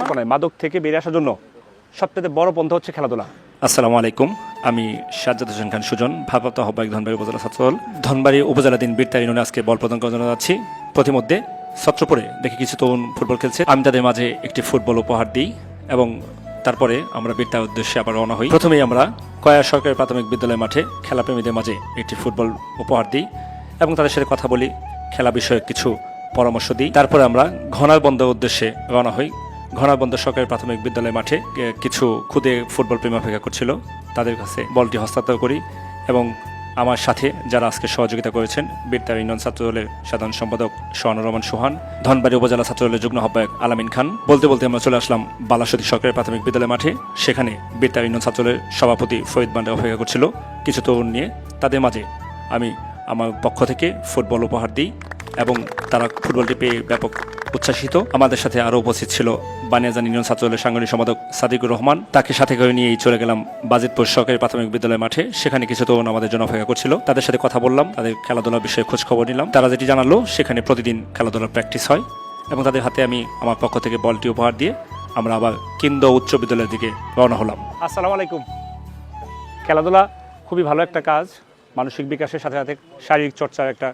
পরিকল্পনায় মাদক থেকে বেরিয়ে আসার জন্য সবচেয়ে বড় পন্থা হচ্ছে খেলাধুলা। আসসালামু আলাইকুম, আমি সাজ্জাদ হোসেন খান সুজন, ভারপ্রাপ্ত আহ্বায়ক ধনবাড়ী উপজেলা ছাত্রদল। ধনবাড়ী উপজেলাধীন বীরতা ইউনিয়নে আজকে বল প্রদান করার জন্য যাচ্ছি। প্রতিমধ্যে ছত্রপুরে দেখি কিছু তরুণ ফুটবল খেলছে, আমি তাদের মাঝে একটি ফুটবল উপহার দিই এবং তারপরে আমরা বীরতার উদ্দেশ্যে আবার রওনা হই। প্রথমেই আমরা কয়া সরকারি প্রাথমিক বিদ্যালয় মাঠে খেলাপ্রেমীদের মাঝে একটি ফুটবল উপহার দিই এবং তাদের সাথে কথা বলি, খেলা বিষয়ক কিছু পরামর্শ দিই। তারপরে আমরা ঘনারবন্দর উদ্দেশ্যে রওনা হই। ঘনারবন্দর সরকারি প্রাথমিক বিদ্যালয় মাঠে কিছু খুদে ফুটবল প্রেমী অপেক্ষা করছিল, তাদের কাছে বলটি হস্তান্তর করি এবং আমার সাথে যারা আজকে সহযোগিতা করেছেন, বীরতা ইউনিয়ন ছাত্রদলের সাধারণ সম্পাদক সোহানুর রহমান সোহান, ধনবাড়ী উপজেলা ছাত্রদলের যুগ্ম আহ্বায়ক আলামিন খান। বলতে বলতে আমরা চলে আসলাম বালাসতী সরকারি প্রাথমিক বিদ্যালয় মাঠে। সেখানে বীরতা ইউনিয়ন ছাত্রদলের সভাপতি ফরিদ বান্ডা অপেক্ষা করছিল কিছু তরুণ নিয়ে। তাদের মাঝে আমি আমার পক্ষ থেকে ফুটবল উপহার দিই এবং তারা ফুটবলটি পেয়ে ব্যাপক উচ্ছ্বাসিত। আমাদের সাথে আরও উপস্থিত ছিল বানিয়াজান ইউনিয়ন ছাত্রদলের সাংগঠনিক সম্পাদক সাদিকুর রহমান। তাকে সাথে করে নিয়েই চলে গেলাম বাজিতপুর সরকারি প্রাথমিক বিদ্যালয় মাঠে। সেখানে কিছু তরুণ আমাদের জন্য অপেক্ষা করছিল, তাদের সাথে কথা বললাম, তাদের খেলাধুলার বিষয়ে খোঁজ খবর নিলাম। তারা যেটি জানালো, সেখানে প্রতিদিন খেলাধুলার প্র্যাকটিস হয় এবং তাদের হাতে আমি আমার পক্ষ থেকে বলটি উপহার দিয়ে আমরা আবার কেন্দ্র উচ্চ বিদ্যালয়ের দিকে রওনা হলাম। আসসালামু আলাইকুম। খেলাধুলা খুবই ভালো একটা কাজ, মানসিক বিকাশের সাথে সাথে শারীরিক চর্চার একটা।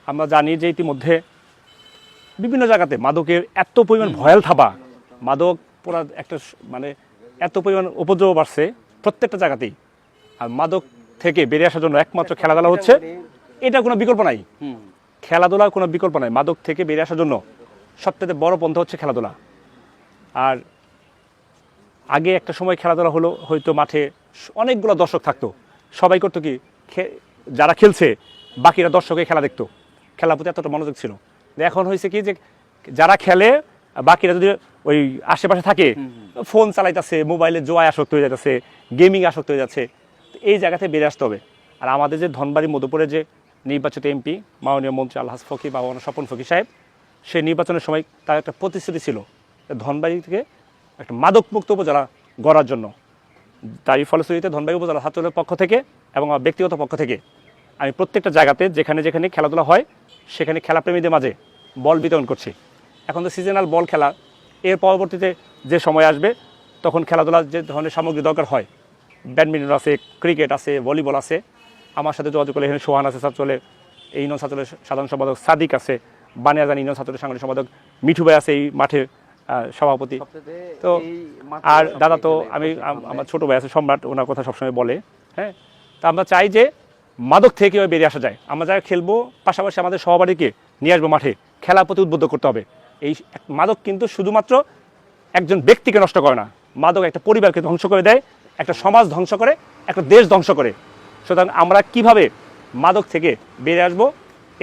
আমরা জানি যে ইতিমধ্যে বিভিন্ন জায়গাতে মাদকের এত পরিমাণ ভয়াল থাবা, মাদক পুরা একটা মানে এত পরিমাণ উপদ্রব বাড়ছে প্রত্যেকটা জায়গাতেই। আর মাদক থেকে বেরিয়ে আসার জন্য একমাত্র খেলাধুলা হচ্ছে, এটা কোনো বিকল্প নাই। খেলাধুলার কোনো বিকল্প নাই। মাদক থেকে বেরিয়ে আসার জন্য সবচেয়ে বড় পন্থা হচ্ছে খেলাধুলা। আর আগে একটা সময় খেলাধুলা হলো, হয়তো মাঠে অনেকগুলো দর্শক থাকতো, সবাই করতো কি, যারা খেলছে বাকিরা দর্শকে খেলা দেখতো, খেলার প্রতি এতটা মনোযোগ ছিল। এখন হয়েছে কি যে যারা খেলে বাকিরা যদি ওই আশেপাশে থাকে, ফোন চালাইতেছে, মোবাইলে জোয়ায় আসক্ত হয়ে যাচ্ছে, গেমিং আসক্ত হয়ে যাচ্ছে। এই জায়গাতে বেরিয়ে আসতে হবে। আর আমাদের যে ধনবাড়ী মধুপুরে যে নির্বাচিত এমপি মাননীয় মন্ত্রী আলহাজ ফকির বা স্বপন ফকির সাহেব, সেই নির্বাচনের সময় তার একটা প্রতিশ্রুতি ছিল ধনবাড়ী থেকে একটা মাদকমুক্ত উপজেলা গড়ার জন্য। তাই ফলশ্রুতিতে ধনবাড়ী উপজেলা ছাত্রদলের পক্ষ থেকে এবং আমার ব্যক্তিগত পক্ষ থেকে আমি প্রত্যেকটা জায়গাতে যেখানে যেখানে খেলাধুলা হয় সেখানে খেলাপ্রেমীদের মাঝে বল বিতরণ করছি। এখন তো সিজনাল বল খেলা, এর পরবর্তীতে যে সময় আসবে তখন খেলাধুলার যে ধরনের সামগ্রী দরকার হয়, ব্যাডমিন্টন আছে, ক্রিকেট আছে, ভলিবল আছে, আমার সাথে যোগাযোগ করলে এখানে সোহান আছে ছাত্রদলের, এই ইউনিয়ন ছাত্রদলের সাধারণ সম্পাদক সাদিক আছে, বানিয়াজান ইউনিয়ন ছাত্রদলের সাংগঠনিক সম্পাদক মিঠু ভাই আছে এই মাঠের সভাপতি। তো আর দাদা তো আমি আমার ছোটো ভাই আছে সম্রাট, ওনার কথা সবসময় বলে। হ্যাঁ, তা আমরা চাই যে মাদক থেকে বেরিয়ে আসা যায়। আমরা যারা খেলবো পাশাপাশি আমাদের সহপাঠীকে নিয়ে আসবো মাঠে, খেলার প্রতি উদ্বুদ্ধ করতে হবে। এই মাদক কিন্তু শুধুমাত্র একজন ব্যক্তিকে নষ্ট করে না, মাদক একটা পরিবারকে ধ্বংস করে দেয়, একটা সমাজ ধ্বংস করে, একটা দেশ ধ্বংস করে। সুতরাং আমরা কিভাবে মাদক থেকে বেরিয়ে আসবো,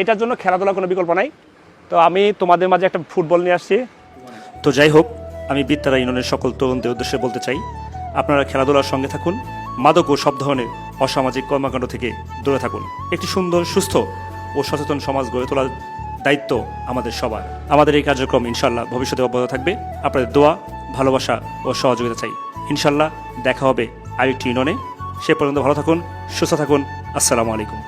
এটার জন্য খেলাধুলার কোনো বিকল্প নাই। তো আমি তোমাদের মাঝে একটা ফুটবল নিয়ে আসছি। তো যাই হোক, আমি বীরতা ইউনিয়নের সকল তরুণদের উদ্দেশ্যে বলতে চাই, আপনারা খেলাধুলার সঙ্গে থাকুন, মাদক ও সব ধরনের অসামাজিক কর্মকাণ্ড থেকে দূরে থাকুন। একটি সুন্দর, সুস্থ ও সচেতন সমাজ গড়ে তোলার দায়িত্ব আমাদের সবার। আমাদের এই কার্যক্রম ইনশাল্লাহ ভবিষ্যতে অব্যাহত থাকবে। আপনাদের দোয়া, ভালোবাসা ও সহযোগিতা চাই। ইনশাল্লাহ দেখা হবে আরেকটি ইউনিয়নে। সে পর্যন্ত ভালো থাকুন, সুস্থ থাকুন। আসসালামু আলাইকুম।